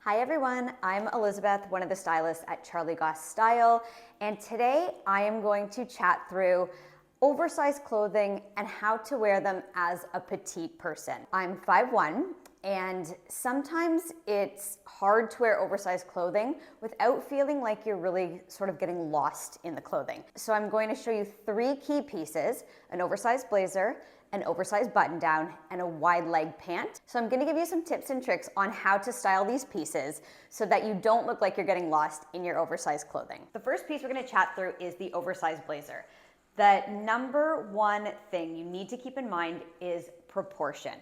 Hi everyone, I'm Elizabeth, one of the stylists at Charlie Goss Style, and today I am going to chat through oversized clothing and how to wear them as a petite person. I'm 5'1", and sometimes it's hard to wear oversized clothing without feeling like you're really sort of getting lost in the clothing. So I'm going to show you 3 key pieces: an oversized blazer, an oversized button down, and a wide leg pant. So I'm gonna give you some tips and tricks on how to style these pieces so that you don't look like you're getting lost in your oversized clothing. The first piece we're gonna chat through is the oversized blazer. The number one thing you need to keep in mind is proportion.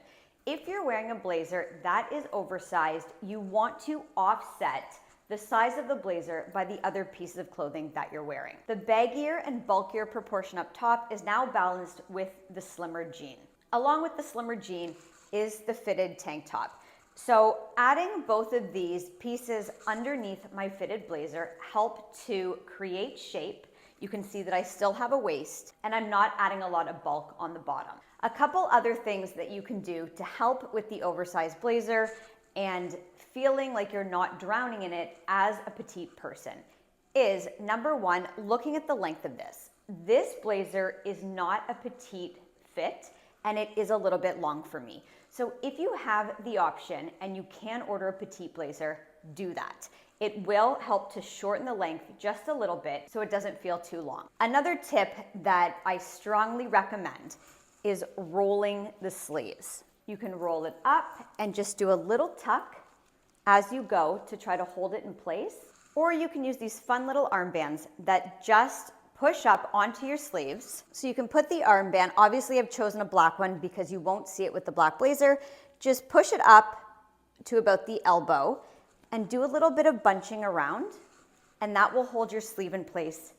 If you're wearing a blazer that is oversized, you want to offset the size of the blazer by the other pieces of clothing that you're wearing. The baggier and bulkier proportion up top is now balanced with the slimmer jean. Along with the slimmer jean is the fitted tank top. So adding both of these pieces underneath my fitted blazer help to create shape. You can see that I still have a waist and I'm not adding a lot of bulk on the bottom. A couple other things that you can do to help with the oversized blazer and feeling like you're not drowning in it as a petite person is, number one, looking at the length of this. This blazer is not a petite fit and it is a little bit long for me. So if you have the option and you can order a petite blazer, do that. It will help to shorten the length just a little bit so it doesn't feel too long. Another tip that I strongly recommend is rolling the sleeves. You can roll it up and just do a little tuck as you go to try to hold it in place, or you can use these fun little armbands that just push up onto your sleeves. So you can put the armband, obviously I've chosen a black one because you won't see it with the black blazer, just push it up to about the elbow and do a little bit of bunching around, and that will hold your sleeve in place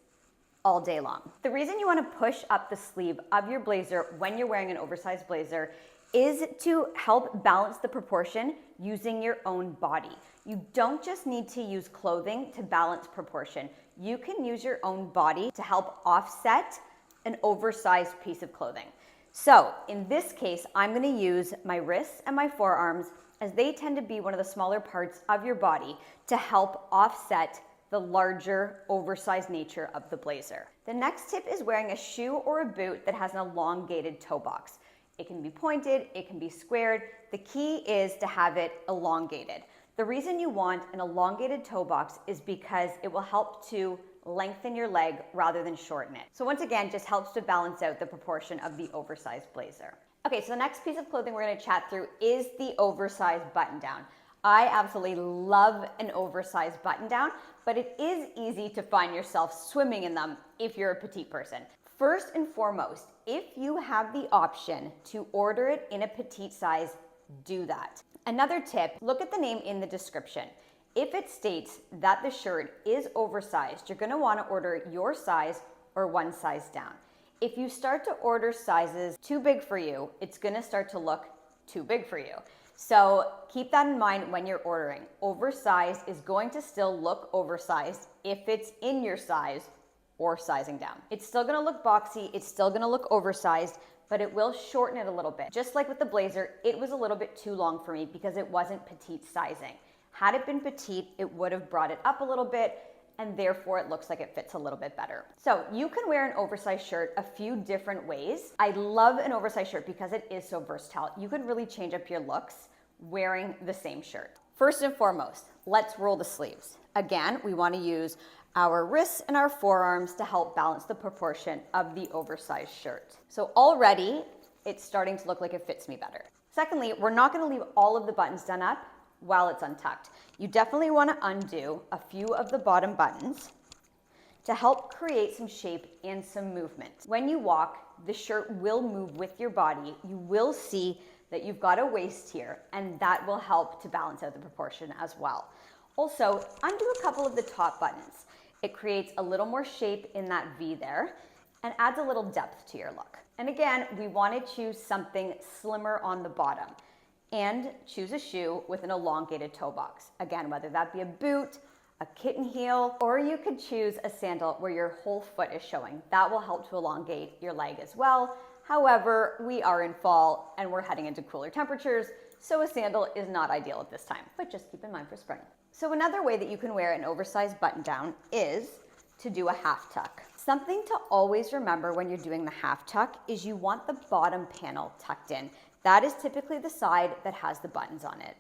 all day long. The reason you want to push up the sleeve of your blazer when you're wearing an oversized blazer is to help balance the proportion using your own body. You don't just need to use clothing to balance proportion. You can use your own body to help offset an oversized piece of clothing. So in this case, I'm going to use my wrists and my forearms, as they tend to be one of the smaller parts of your body, to help offset the larger oversized nature of the blazer. The next tip is wearing a shoe or a boot that has an elongated toe box. It can be pointed, it can be squared. The key is to have it elongated. The reason you want an elongated toe box is because it will help to lengthen your leg rather than shorten it. So once again, just helps to balance out the proportion of the oversized blazer. Okay, so the next piece of clothing we're gonna chat through is the oversized button down. I absolutely love an oversized button down, but it is easy to find yourself swimming in them if you're a petite person. First and foremost, if you have the option to order it in a petite size, do that. Another tip, look at the name in the description. If it states that the shirt is oversized, you're gonna wanna order your size or one size down. If you start to order sizes too big for you, it's gonna start to look too big for you. So keep that in mind when you're ordering. Oversized is going to still look oversized if it's in your size or sizing down. It's still gonna look boxy, it's still gonna look oversized, but it will shorten it a little bit. Just like with the blazer, it was a little bit too long for me because it wasn't petite sizing. Had it been petite, it would have brought it up a little bit, and therefore it looks like it fits a little bit better. So you can wear an oversized shirt a few different ways. I love an oversized shirt because it is so versatile. You can really change up your looks wearing the same shirt. First and foremost, let's roll the sleeves. Again, we want to use our wrists and our forearms to help balance the proportion of the oversized shirt. So already it's starting to look like it fits me better. Secondly, we're not going to leave all of the buttons done up while it's untucked. You definitely want to undo a few of the bottom buttons to help create some shape and some movement. When you walk, the shirt will move with your body. You will see that you've got a waist here, and that will help to balance out the proportion as well. Also, undo a couple of the top buttons. It creates a little more shape in that V there and adds a little depth to your look. And again, we want to choose something slimmer on the bottom and choose a shoe with an elongated toe box. Again, whether that be a boot, a kitten heel, or you could choose a sandal where your whole foot is showing. That will help to elongate your leg as well. However, we are in fall and we're heading into cooler temperatures, so a sandal is not ideal at this time, but just keep in mind for spring. So another way that you can wear an oversized button down is to do a half tuck. Something to always remember when you're doing the half tuck is you want the bottom panel tucked in. That is typically the side that has the buttons on it.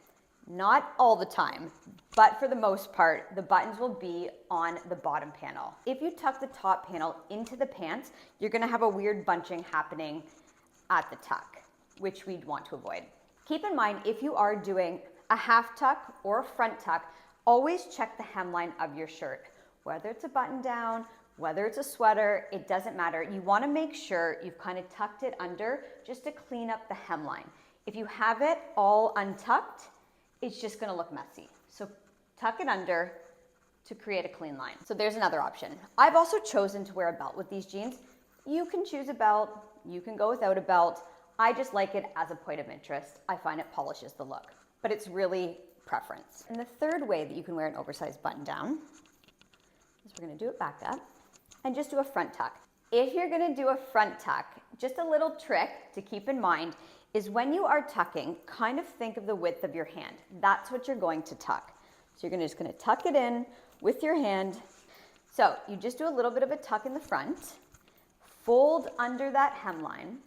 Not all the time, but for the most part, the buttons will be on the bottom panel. If you tuck the top panel into the pants, you're gonna have a weird bunching happening at the tuck, which we'd want to avoid. Keep in mind, if you are doing a half tuck or a front tuck, always check the hemline of your shirt. Whether it's a button down, whether it's a sweater, it doesn't matter. You wanna make sure you've kind of tucked it under just to clean up the hemline. If you have it all untucked, it's just gonna look messy. So tuck it under to create a clean line. So there's another option. I've also chosen to wear a belt with these jeans. You can choose a belt, you can go without a belt. I just like it as a point of interest. I find it polishes the look, but it's really preference. And the third way that you can wear an oversized button down is we're gonna do it back up and just do a front tuck. If you're gonna do a front tuck, just a little trick to keep in mind is when you are tucking, kind of think of the width of your hand. That's what you're going to tuck. So you're just gonna tuck it in with your hand. So you just do a little bit of a tuck in the front, fold under that hemline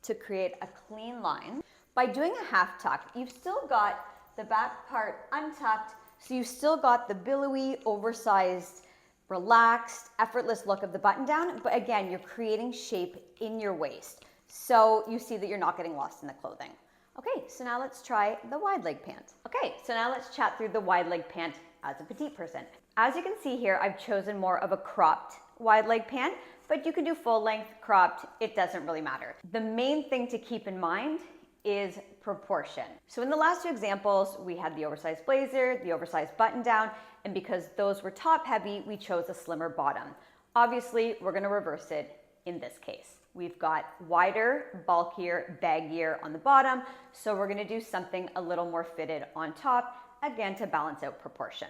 to create a clean line. By doing a half tuck, you've still got the back part untucked, so you've still got the billowy, oversized, relaxed, effortless look of the button down, but again, you're creating shape in your waist. So you see that you're not getting lost in the clothing. Okay, so now let's try the wide leg pant. Okay, so now let's chat through the wide leg pant as a petite person. As you can see here, I've chosen more of a cropped wide leg pant, but you can do full length, cropped, it doesn't really matter. The main thing to keep in mind is proportion. So in the last two examples, we had the oversized blazer, the oversized button down, and because those were top heavy, we chose a slimmer bottom. Obviously, we're gonna reverse it in this case. We've got wider, bulkier, baggier on the bottom, so we're gonna do something a little more fitted on top, again, to balance out proportion.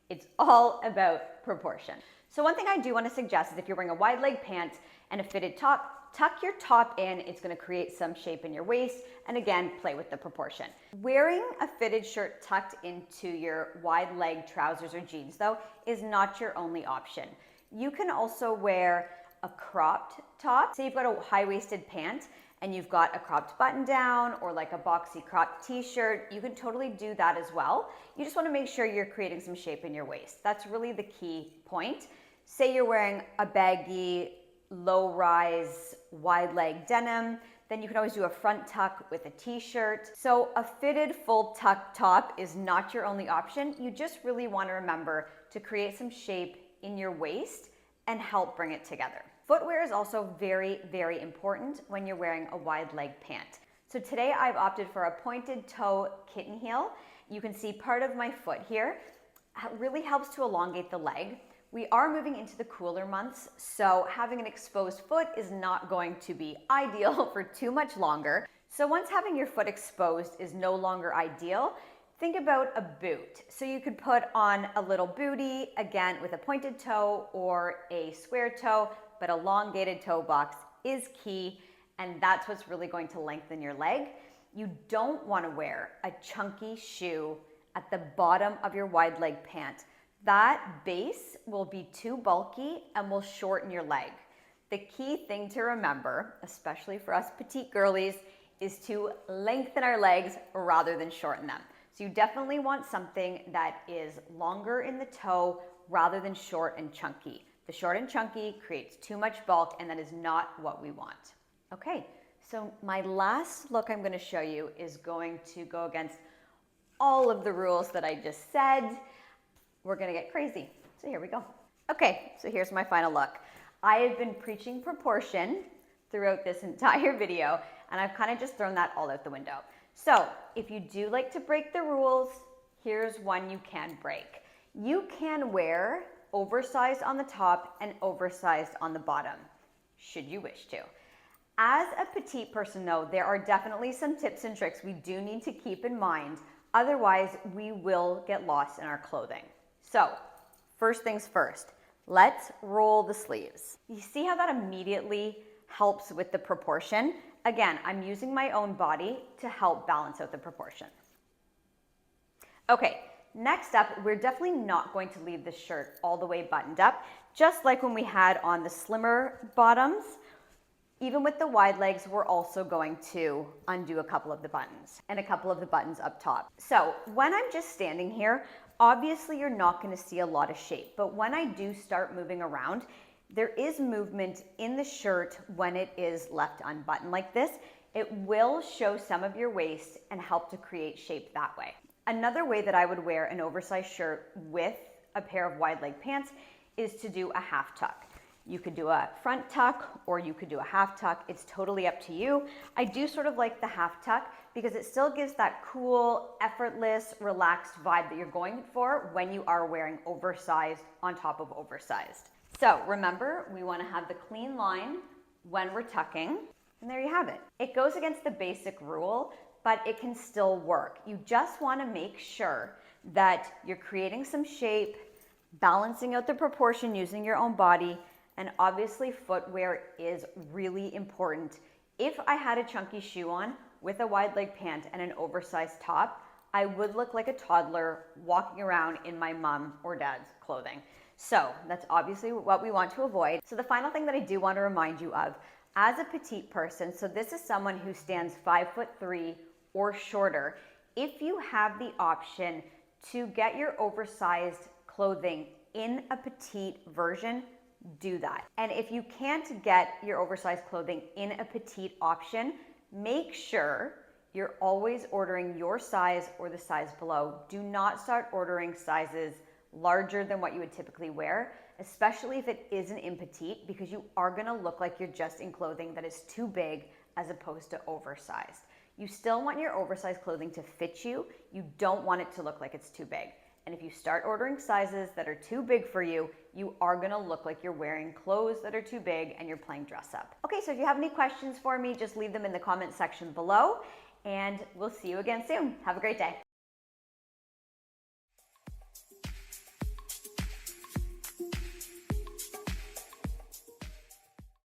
It's all about proportion. So one thing I do wanna suggest is if you're wearing a wide leg pant and a fitted top, tuck your top in, it's gonna create some shape in your waist, and again, play with the proportion. Wearing a fitted shirt tucked into your wide leg trousers or jeans though, is not your only option. You can also wear a cropped top. Say you've got a high-waisted pant and you've got a cropped button down or like a boxy cropped t-shirt, you can totally do that as well. You just wanna make sure you're creating some shape in your waist. That's really the key point. Say you're wearing a baggy, low-rise, wide leg denim, then you can always do a front tuck with a t-shirt. So a fitted full tuck top is not your only option. You just really wanna remember to create some shape in your waist and help bring it together. Footwear is also very, very important when you're wearing a wide leg pant. So today I've opted for a pointed toe kitten heel. You can see part of my foot here. It really helps to elongate the leg. We are moving into the cooler months, so having an exposed foot is not going to be ideal for too much longer. So once having your foot exposed is no longer ideal, think about a boot. So you could put on a little bootie, again with a pointed toe or a square toe, but elongated toe box is key, and that's what's really going to lengthen your leg. You don't want to wear a chunky shoe at the bottom of your wide leg pant. That base will be too bulky and will shorten your leg. The key thing to remember, especially for us petite girlies, is to lengthen our legs rather than shorten them. So you definitely want something that is longer in the toe rather than short and chunky. The short and chunky creates too much bulk, and that is not what we want. Okay, so my last look I'm gonna show you is going to go against all of the rules that I just said. We're gonna get crazy, so here we go. Okay, so here's my final look. I have been preaching proportion throughout this entire video, and I've kind of just thrown that all out the window. So if you do like to break the rules, here's one you can break. You can wear oversized on the top and oversized on the bottom, should you wish to. As a petite person though, there are definitely some tips and tricks we do need to keep in mind, otherwise we will get lost in our clothing. So first things first, let's roll the sleeves. You see how that immediately helps with the proportion? Again, I'm using my own body to help balance out the proportion. Okay, next up, we're definitely not going to leave the shirt all the way buttoned up, just like when we had on the slimmer bottoms. Even with the wide legs, we're also going to undo a couple of the buttons and a couple of the buttons up top. So when I'm just standing here, obviously you're not going to see a lot of shape, but when I do start moving around, there is movement in the shirt when it is left unbuttoned like this. It will show some of your waist and help to create shape that way. Another way that I would wear an oversized shirt with a pair of wide leg pants is to do a half tuck. You could do a front tuck or you could do a half tuck. It's totally up to you. I do sort of like the half tuck because it still gives that cool, effortless, relaxed vibe that you're going for when you are wearing oversized on top of oversized. So remember, we want to have the clean line when we're tucking, and there you have it. It goes against the basic rule, but it can still work. You just want to make sure that you're creating some shape, balancing out the proportion using your own body, and obviously footwear is really important. If I had a chunky shoe on with a wide leg pant and an oversized top, I would look like a toddler walking around in my mom or dad's clothing. So that's obviously what we want to avoid. So the final thing that I do want to remind you of, as a petite person, so this is someone who stands 5'3" or shorter, if you have the option to get your oversized clothing in a petite version, do that. And if you can't get your oversized clothing in a petite option, make sure you're always ordering your size or the size below. Do not start ordering sizes larger than what you would typically wear, especially if it isn't in petite, because you are gonna look like you're just in clothing that is too big as opposed to oversized. You still want your oversized clothing to fit you. You don't want it to look like it's too big. And if you start ordering sizes that are too big for you, you are gonna look like you're wearing clothes that are too big and you're playing dress up. Okay, so if you have any questions for me, just leave them in the comment section below, and we'll see you again soon. Have a great day.